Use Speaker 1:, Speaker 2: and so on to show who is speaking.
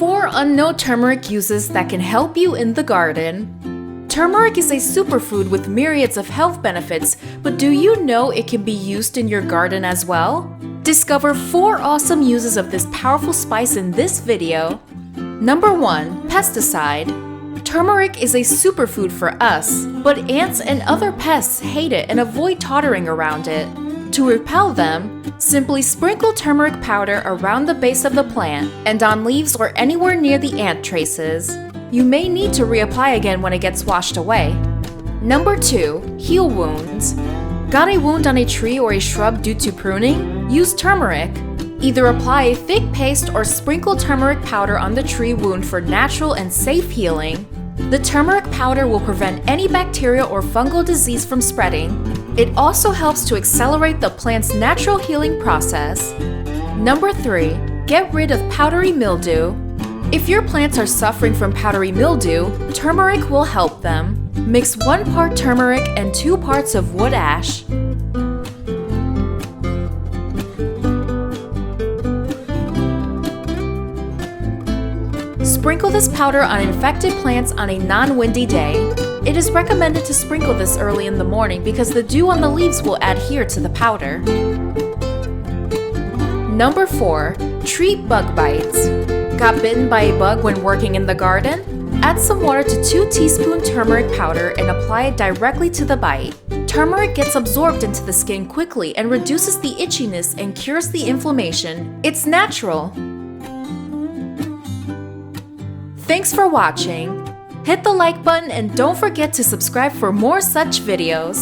Speaker 1: 4 unknown turmeric uses that can help you in the garden. Turmeric is a superfood with myriads of health benefits, but do you know it can be used in your garden as well? Discover 4 awesome uses of this powerful spice in this video. Number 1. Pesticide. Turmeric is a superfood for us, but ants and other pests hate it and avoid tottering around it. To repel them, simply sprinkle turmeric powder around the base of the plant and on leaves or anywhere near the ant traces. You may need to reapply again when it gets washed away. Number 2. Heal wounds. Got a wound on a tree or a shrub due to pruning? Use turmeric. Either apply a thick paste or sprinkle turmeric powder on the tree wound for natural and safe healing. The turmeric powder will prevent any bacteria or fungal disease from spreading. It also helps to accelerate the plant's natural healing process. Number 3. Get rid of powdery mildew. If your plants are suffering from powdery mildew, turmeric will help them. Mix 1 part turmeric and 2 parts of wood ash. Sprinkle this powder on infected plants on a non-windy day. It is recommended to sprinkle this early in the morning because the dew on the leaves will adhere to the powder. Number 4. Treat bug bites. Got bitten by a bug when working in the garden? Add some water to 2 teaspoons turmeric powder and apply it directly to the bite. Turmeric gets absorbed into the skin quickly and reduces the itchiness and cures the inflammation. It's natural. Thanks for watching. Hit the like button and don't forget to subscribe for more such videos.